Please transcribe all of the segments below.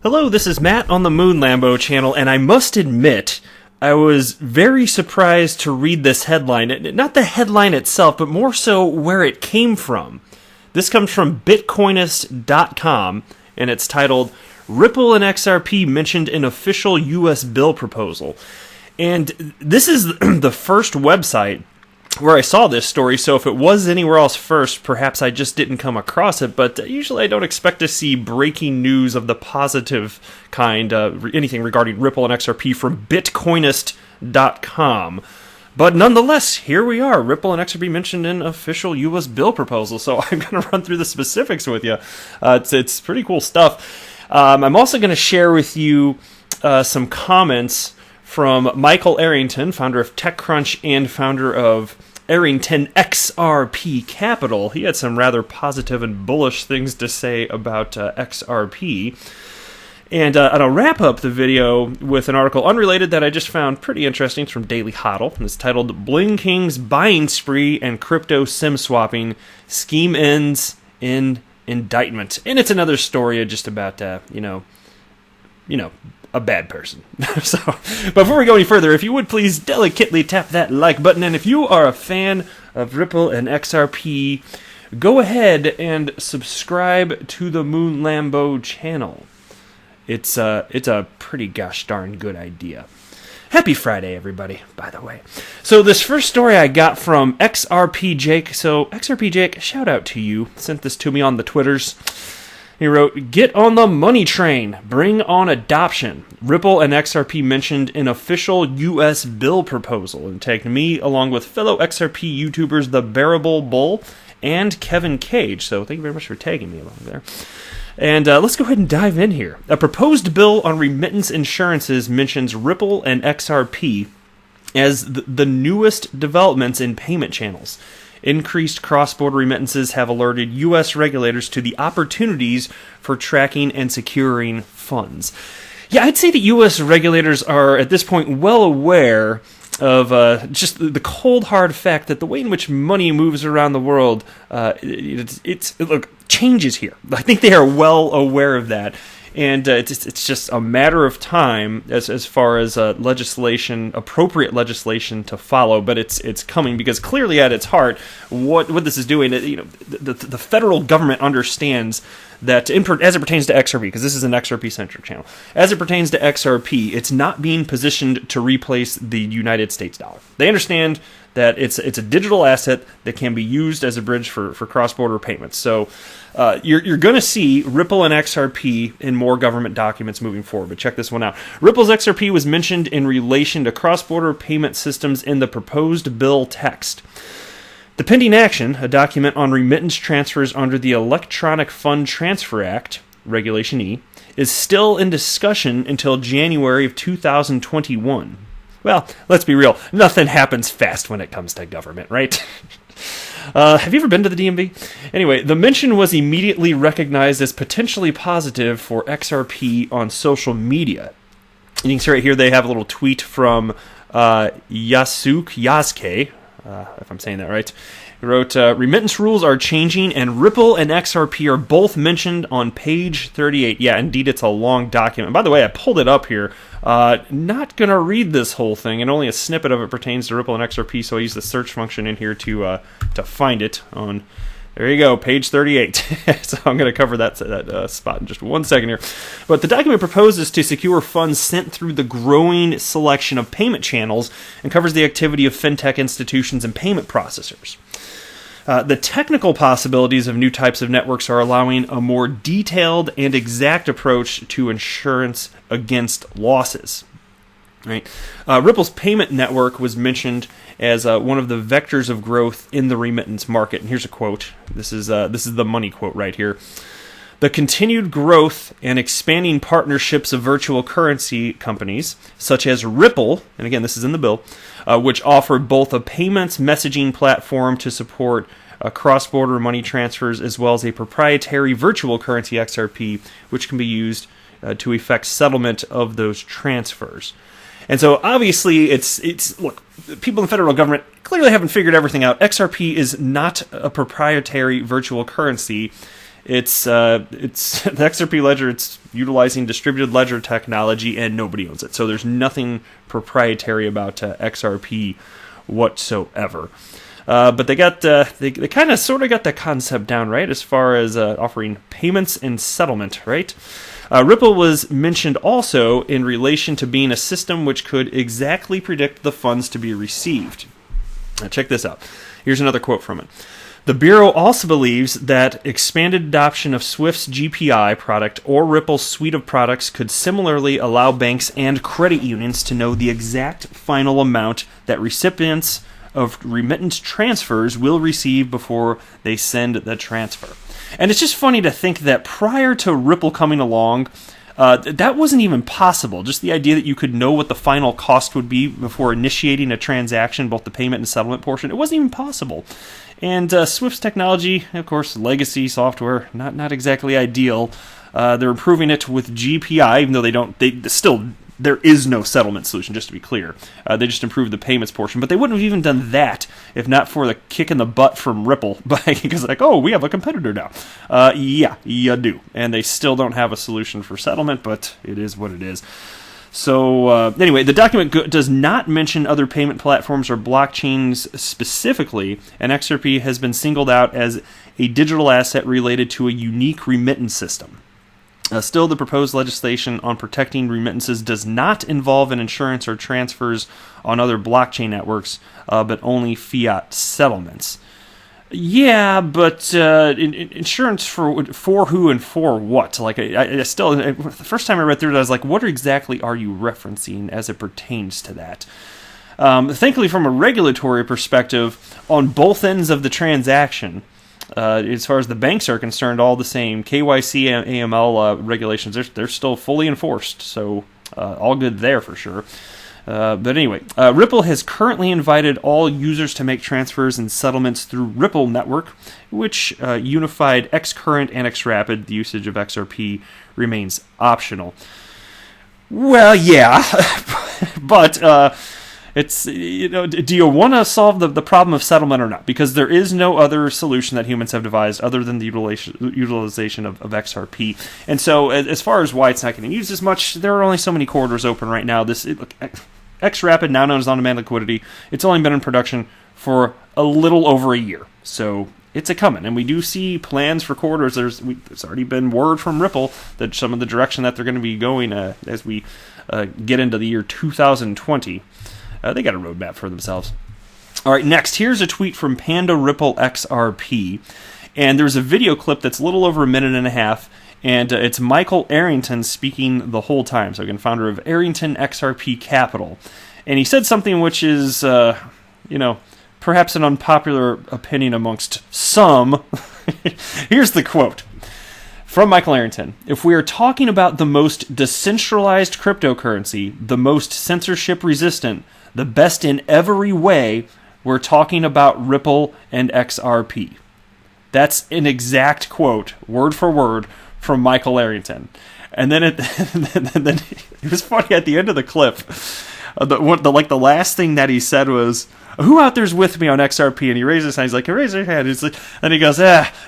Hello, this is Matt on the Moon Lambo channel, and I must admit, I was very surprised to read this headline. Not the headline itself, but more so where it came from. This comes from Bitcoinist.com, and it's titled, Ripple and XRP Mentioned in Official U.S. Bill Proposal. And this is the first website where I saw this story, so if it was anywhere else first, perhaps I just didn't come across it, but usually I don't expect to see breaking news of the positive kind, anything regarding Ripple and XRP from Bitcoinist.com. But nonetheless, here we are, Ripple and XRP mentioned in official U.S. bill proposal, so I'm going to run through the specifics with you. It's pretty cool stuff. I'm also going to share with you some comments from Michael Arrington, founder of TechCrunch and founder of Arrington XRP Capital. He had some rather positive and bullish things to say about XRP. And I'll wrap up the video with an article unrelated that I just found pretty interesting. It's from Daily Hodl. It's titled, Bling King's Buying Spree and Crypto Sim Swapping. Scheme Ends in Indictment. And it's another story just about, a bad person. So, before we go any further, if you would please delicately tap that like button, and if you are a fan of Ripple and XRP, go ahead and subscribe to the Moon Lambo channel. It's a pretty gosh darn good idea. Happy Friday, everybody, by the way. So this first story I got from XRP Jake. So XRP Jake, shout out to you. Sent this to me on the Twitters. He wrote, Get on the money train. Bring on adoption. Ripple and XRP mentioned in official U.S. bill proposal. And tagged me along with fellow XRP YouTubers The Bearable Bull and Kevin Cage. So thank you very much for tagging me along there. And let's go ahead and dive in here. A proposed bill on remittance insurances mentions Ripple and XRP as the newest developments in payment channels. Increased cross-border remittances have alerted U.S. regulators to the opportunities for tracking and securing funds. Yeah, I'd say that U.S. regulators are, at this point, well aware of just the cold, hard fact that the way in which money moves around the world, changes here. I think they are well aware of that. And it's just a matter of time as far as appropriate legislation to follow. But it's coming because clearly at its heart, what this is doing, the federal government understands that as it pertains to XRP, because this is an XRP-centric channel, as it pertains to XRP, it's not being positioned to replace the United States dollar. They understand that it's a digital asset that can be used as a bridge for cross-border payments. So you're going to see Ripple and XRP in more government documents moving forward. But check this one out. Ripple's XRP was mentioned in relation to cross-border payment systems in the proposed bill text. The pending action, a document on remittance transfers under the Electronic Fund Transfer Act, Regulation E, is still in discussion until January of 2021. Well, let's be real. Nothing happens fast when it comes to government, right? Have you ever been to the DMV? Anyway, the mention was immediately recognized as potentially positive for XRP on social media. You can see right here they have a little tweet from Yasuke, if I'm saying that right. He wrote, remittance rules are changing, and Ripple and XRP are both mentioned on page 38. Yeah, indeed, it's a long document. By the way, I pulled it up here. Not going to read this whole thing, and only a snippet of it pertains to Ripple and XRP, so I use the search function in here to find it on... There you go, page 38. So I'm going to cover that spot in just 1 second here. But the document proposes to secure funds sent through the growing selection of payment channels and covers the activity of fintech institutions and payment processors. The technical possibilities of new types of networks are allowing a more detailed and exact approach to insurance against losses. Right. Ripple's payment network was mentioned as one of the vectors of growth in the remittance market. And here's a quote. This is the money quote right here. The continued growth and expanding partnerships of virtual currency companies, such as Ripple, and again, this is in the bill, which offered both a payments messaging platform to support cross-border money transfers, as well as a proprietary virtual currency XRP, which can be used to effect settlement of those transfers. And so obviously look, people in the federal government clearly haven't figured everything out. XRP is not a proprietary virtual currency. It's the XRP ledger. It's utilizing distributed ledger technology, and nobody owns it. So there's nothing proprietary about XRP whatsoever. But they got they kind of sort of got the concept down, right, as far as offering payments and settlement, right? Ripple was mentioned also in relation to being a system which could exactly predict the funds to be received. Now check this out. Here's another quote from it. The Bureau also believes that expanded adoption of Swift's GPI product or Ripple's suite of products could similarly allow banks and credit unions to know the exact final amount that recipients of remittance transfers will receive before they send the transfer. And it's just funny to think that prior to Ripple coming along, that wasn't even possible. Just the idea that you could know what the final cost would be before initiating a transaction, both the payment and settlement portion, it wasn't even possible. And Swift's technology, of course, legacy software, not exactly ideal. They're improving it with GPI, even though there is no settlement solution, just to be clear. They just improved the payments portion. But they wouldn't have even done that if not for the kick in the butt from Ripple. Because we have a competitor now. Yeah, you do. And they still don't have a solution for settlement, but it is what it is. So anyway, the document does not mention other payment platforms or blockchains specifically, and XRP has been singled out as a digital asset related to a unique remittance system. Still, the proposed legislation on protecting remittances does not involve an insurance or transfers on other blockchain networks, but only fiat settlements. Yeah, but insurance for who and for what? Like, I still, the first time I read through it, I was like, what exactly are you referencing as it pertains to that? Thankfully, from a regulatory perspective, on both ends of the transaction, as far as the banks are concerned, all the same KYC and AML regulations, they're still fully enforced, so all good there for sure. But anyway, Ripple has currently invited all users to make transfers and settlements through Ripple Network, which unified Xcurrent and Xrapid. The usage of XRP remains optional. Well, yeah, but it's, do you want to solve the problem of settlement or not? Because there is no other solution that humans have devised other than the utilization of XRP. And so as far as why it's not getting used as much, there are only so many corridors open right now. Xrapid, now known as on-demand liquidity, it's only been in production for a little over a year. So it's a-coming. And we do see plans for corridors. There's already been word from Ripple that some of the direction that they're going to be going as we get into the year 2020. They got a roadmap for themselves. All right, next, here's a tweet from Panda Ripple XRP. And there's a video clip that's a little over a minute and a half, and it's Michael Arrington speaking the whole time. So again, founder of Arrington XRP Capital. And he said something which is, perhaps an unpopular opinion amongst some. Here's the quote from Michael Arrington. If we are talking about the most decentralized cryptocurrency, the most censorship resistant, the best in every way, we're talking about Ripple and XRP. That's an exact quote, word for word, from Michael Arrington. And then then it was funny at the end of the clip. The last thing that he said was, "Who out there's with me on XRP?" And he raises his hand. He's like, "Raise your hand." And he goes,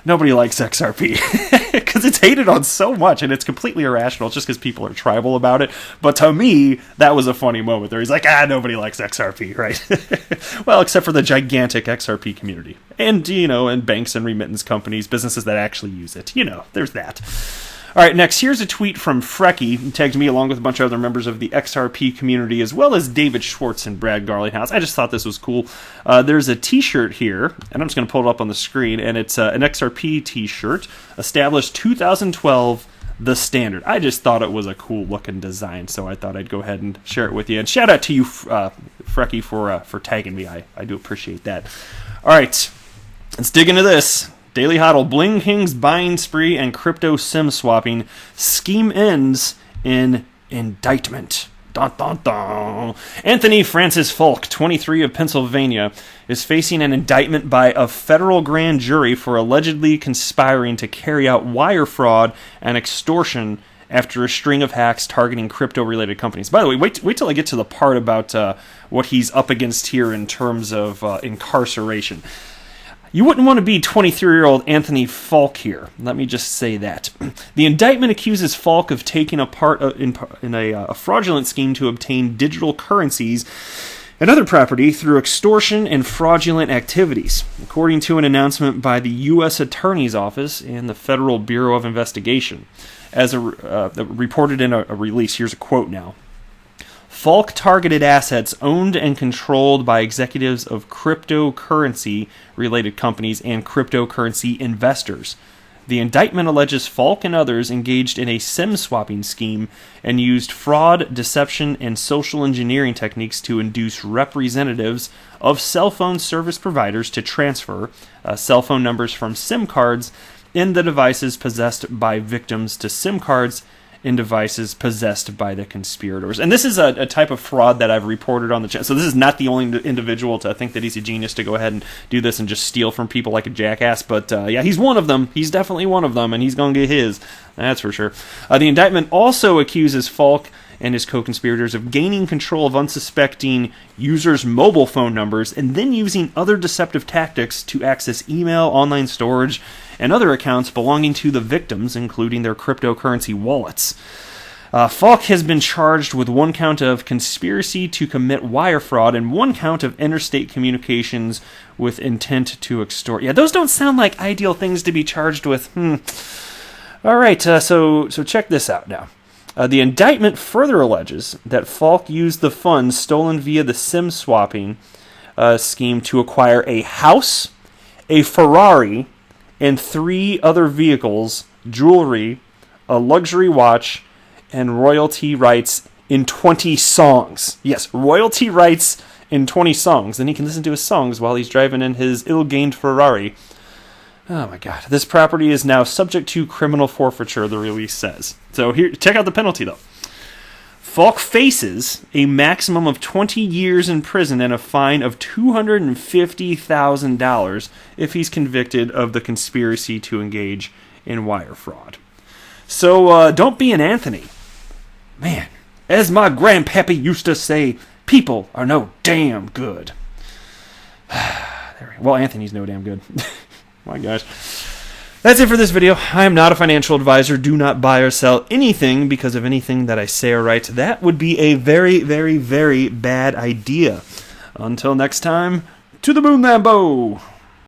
nobody likes XRP. Because it's hated on so much, and it's completely irrational. It's just because people are tribal about it. But to me, that was a funny moment there. He's like, nobody likes XRP, right? Well, except for the gigantic XRP community. And, and banks and remittance companies, businesses that actually use it. There's that. All right, next, here's a tweet from Freki. He tagged me along with a bunch of other members of the XRP community, as well as David Schwartz and Brad Garlinghouse. I just thought this was cool. There's a t-shirt here, and I'm just going to pull it up on the screen, and it's an XRP t-shirt, established 2012, the standard. I just thought it was a cool-looking design, so I thought I'd go ahead and share it with you. And shout out to you, Freki, for tagging me. I do appreciate that. All right, let's dig into this. Daily Hodl, Bling King's buying spree and crypto sim swapping. Scheme ends in indictment. Dun, dun, dun. Anthony Francis Falk, 23 of Pennsylvania, is facing an indictment by a federal grand jury for allegedly conspiring to carry out wire fraud and extortion after a string of hacks targeting crypto-related companies. By the way, wait till I get to the part about what he's up against here in terms of incarceration. You wouldn't want to be 23-year-old Anthony Falk here. Let me just say that. The indictment accuses Falk of taking a part in a fraudulent scheme to obtain digital currencies and other property through extortion and fraudulent activities, according to an announcement by the U.S. Attorney's Office and the Federal Bureau of Investigation. As reported in a release, here's a quote now. Falk targeted assets owned and controlled by executives of cryptocurrency-related companies and cryptocurrency investors. The indictment alleges Falk and others engaged in a SIM swapping scheme and used fraud, deception, and social engineering techniques to induce representatives of cell phone service providers to transfer cell phone numbers from SIM cards in the devices possessed by victims to SIM cards in devices possessed by the conspirators. And this is a type of fraud that I've reported on the channel. So this is not the only individual to think that he's a genius to go ahead and do this and just steal from people like a jackass. But yeah, he's one of them. He's definitely one of them, and he's going to get his. That's for sure. The indictment also accuses Falk and his co-conspirators of gaining control of unsuspecting users' mobile phone numbers and then using other deceptive tactics to access email, online storage, and other accounts belonging to the victims, including their cryptocurrency wallets. Falk has been charged with one count of conspiracy to commit wire fraud and one count of interstate communications with intent to extort. Yeah, those don't sound like ideal things to be charged with. All right, so check this out now. The indictment further alleges that Falk used the funds stolen via the SIM swapping scheme to acquire a house, a Ferrari, and 3 other vehicles, jewelry, a luxury watch, and royalty rights in 20 songs. Yes, royalty rights in 20 songs. Then he can listen to his songs while he's driving in his ill-gained Ferrari. Oh my god. This property is now subject to criminal forfeiture, the release says. So here, check out the penalty, though. Falk faces a maximum of 20 years in prison and a fine of $250,000 if he's convicted of the conspiracy to engage in wire fraud. So don't be an Anthony. Man, as my grandpappy used to say, people are no damn good. Well, Anthony's no damn good. My gosh. That's it for this video. I am not a financial advisor. Do not buy or sell anything because of anything that I say or write. That would be a very, very, very bad idea. Until next time, to the moon, Lambo!